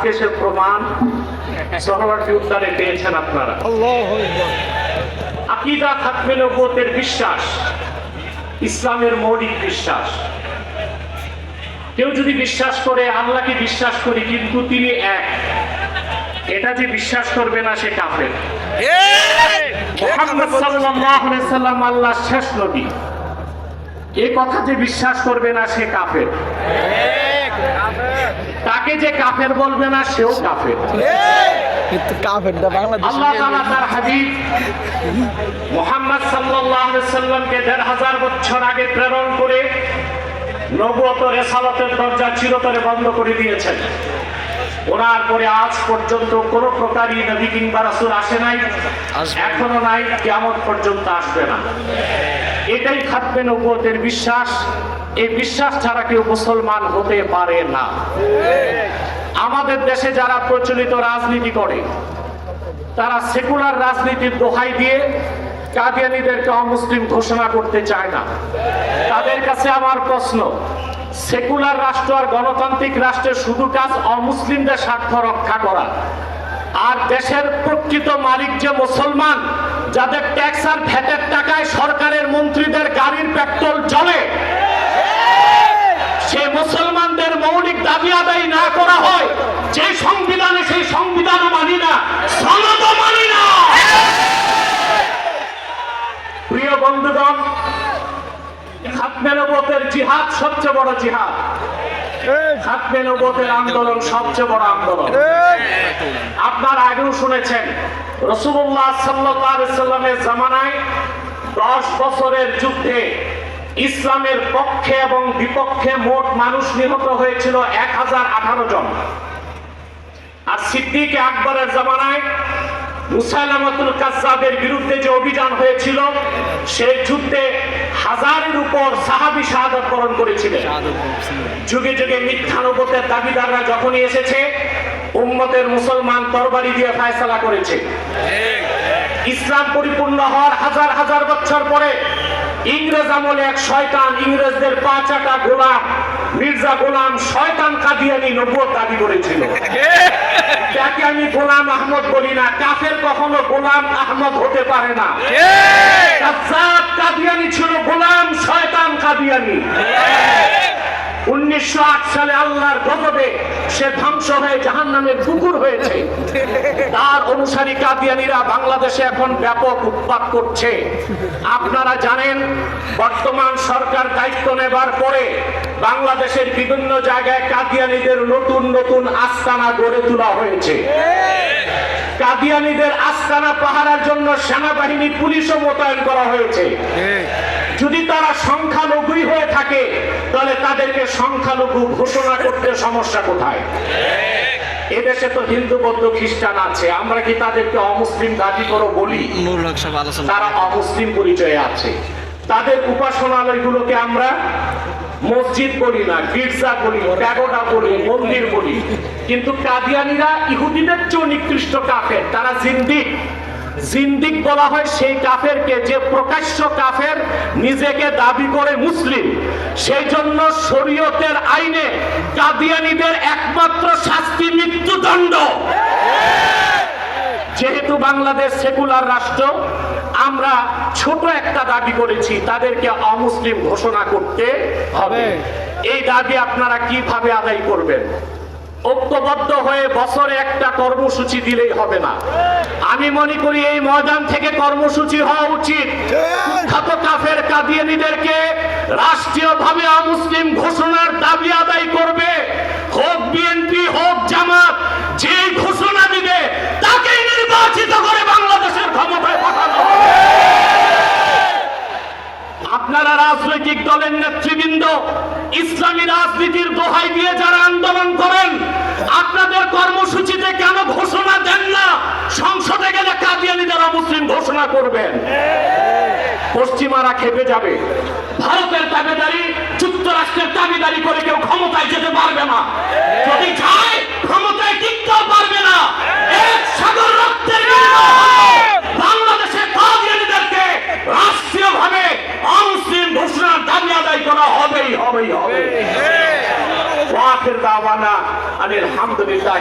আজকে সে প্রমাণ সোহরাওয়ার্দী উদ্যানে পেয়েছেন আপনারা। আকীদা খাতমে নবুয়তের বিশ্বাস ইসলামের মৌলিক বিশ্বাস। কেউ যদি বিশ্বাস করে আল্লাহকে বিশ্বাস করি কিন্তু তিনি এক, এটা যে বিশ্বাস করবে না সে কাফের। মুহাম্মদ সাল্লাল্লাহু আলাইহি সাল্লাম আল্লাহর শেষ নবী, এই কথা যে বিশ্বাস করবে না সে কাফের। তাকে যে কাফের বলবে না সেও কাফের। আল্লাহ তাআলা তার হাবিব মুহাম্মদ সাল্লাল্লাহু আলাইহি সাল্লামকে ১৫০০ বছর আগে প্রেরণ করে নবুয়ত ও রিসালাতের দরজা চিরতরে বন্ধ করে দিয়েছেন। ওনার পরে আজ পর্যন্ত কোন প্রকারই নবী কিংবা রাসূল আসে নাই, এখনো নাই, কিয়ামত পর্যন্ত আসবে না। এটাই খাতমে নবুয়তের বিশ্বাস। এই বিশ্বাস ছাড়া কেউ মুসলমান হতে পারে না। আমাদের দেশে যারা প্রচলিত রাজনীতি করে তারা সেকুলার রাজনীতির দোহাই দিয়ে কাদিয়ানীদেরকে অমুসলিম ঘোষণা করতে চায় না। তাদের কাছে আমার প্রশ্ন, সেকুলার রাষ্ট্র আর গণতান্ত্রিক রাষ্ট্রের শুধু কাজ অমুসলিমদের স্বার্থ রক্ষা করা, আর দেশের প্রকৃত মালিক যে মুসলমান, যাদের ট্যাক্স আর ভ্যাটের টাকায় সরকারের মন্ত্রীদের গাড়ির পেট্রোল জ্বলে, সে মুসলমানদের মৌলিক দাবি আদায় না করা হয়, যে সংবিধানে সেই সংবিধানও মানি না, সনদও মানি না। প্রিয় বন্ধুগণ, খাতমে নবুয়তের জিহাদ সবচেয়ে বড় জিহাদ। খাতমে নবুয়তের আন্দোলন সবচেয়ে বড় আন্দোলন। আপনারা আগেও শুনেছেন রাসূলুল্লাহ সাল্লাল্লাহু আলাইহি সাল্লামের জামানায় 10 বছরের যুদ্ধে ইসলামের পক্ষে এবং বিপক্ষে মোট মানুষ নিহত হয়েছিল 1018 জন। আর সিদ্দিক আকবরের জামানায় মুসাইলামাতুল কাজ্জাবের বিরুদ্ধে যে অভিযান হয়েছিল সেই যুদ্ধে 1000-এর উপর সাহাবী শাহাদাত বরণ করেছিলেন। যুগে যুগে মিথ্যা নবুয়তের দাবিদাররা যখনই এসেছে উম্মতের মুসলমান তরবারি দিয়ে ফায়সালা করেছে। ইসলাম পরিপূর্ণ হওয়ার হাজার হাজার বছর পরে ইংরেজ আমলে এক শয়তান, ইংরেজদের পা চাটা গোলাম মির্জা গোলাম শয়তান কাদিয়ানী নবুয়ত দাবি করেছিল। তাকে আমি গোলাম আহমদ বলি না, কাফের কখনো গোলাম আহমদ হতে পারে না। কাজ্জাব কাদিয়ানী ছিল গোলাম শয়তান কাদিয়ানী। 1908 সালে আল্লাহর গজবে সে ধ্বংস হয়ে জাহান্নামের কুকুর হয়েছে। তার অনুসারী কাদিয়ানীরা বাংলাদেশে এখন ব্যাপক উৎপাত করছে। আপনারা জানেন বর্তমান সরকার দায়িত্ব নেবার পরে বাংলাদেশের বিভিন্ন জায়গায় কাদিয়ানীদের নতুন নতুন আস্তানা গড়ে তোলা হয়েছে। কাদিয়ানীদের আস্তানা পাহারার জন্য সেনাবাহিনী পুলিশও মোতায়েন করা হয়েছে। যদি তারা সংখ্যালঘুই হয়ে থাকে তাহলে তাদেরকে সংখ্যালঘু ঘোষণা করতে সমস্যা কোথায়? এদেশে তো হিন্দু বৌদ্ধ খ্রিস্টান আছে, আমরা কি তাদেরকে অমুসলিম দাবি করো বলি? তারা অমুসলিম পরিচয়ে আছে। তাদের উপাসনালয়গুলোকে আমরা মসজিদ বলি না, গির্জা বলি, প্যাগোডা বলি, মন্দির বলি। কিন্তু কাদিয়ানীরা ইহুদিদের চেয়ে নিকৃষ্ট কাফের, তারা জিন্দিক। জিন্দিক বলা হয় সেই কাফেরকে যে প্রকাশ্য কাফের নিজেকে দাবি করে মুসলিম। সেই জন্য শরীয়তের আইনে কাদিয়ানীদের একমাত্র শাস্তি মৃত্যুদণ্ড। যেহেতু বাংলাদেশ সেকুলার রাষ্ট্র, আমরা ছোট একটা দাবি করেছি, তাদেরকে অমুসলিম ঘোষণা করতে হবে। এই দাবি আপনারা কিভাবে আদায় করবেন? ঐক্যবদ্ধ হয়ে বছরে একটা কর্মসূচি দিলেই হবে না। আমি মনে করি এই ময়দান থেকে কর্মসূচি হওয়া উচিত। কুখ্যাত কাফের কাদিয়ানীদেরকে রাষ্ট্রীয়ভাবে অমুসলিম ঘোষণার দাবি আদায় করবে, হোক বিএনপি হোক জামাত, যে ঘোষণা দিবে তাকেই নির্বাচিত করে বাংলাদেশের ক্ষমতায় পাঠানো হবে। আপনারা রাজনৈতিক দলের নেতৃবৃন্দ ইসলামী রাজনীতির দোহাই দিয়ে যারা আন্দোলন করেন, আপনাদের কর্মসূচিতে কেন ঘোষণা দেন না সংসদে গেলে কাদিয়ানীদের অমুসলিম ঘোষণা করবেন? পশ্চিমারা খেপে যাবে। ভারতের দাবিদারি, যুক্তরাষ্ট্রের দাবিদারি করে কেউ ক্ষমতায় যেতে পারবে না। যদি চায় ক্ষমতায় টিকতেও পারবে না। এক সাগর রক্তের বিনিময়ে বাংলাদেশের কাদিয়ানীদেরকে রাষ্ট্রীয়ভাবে অমুসলিম ঘোষণার দাবি আদায় করা হবেই হবে। ওয়া আখির দাওয়ানা আলহামদুলিল্লাহ।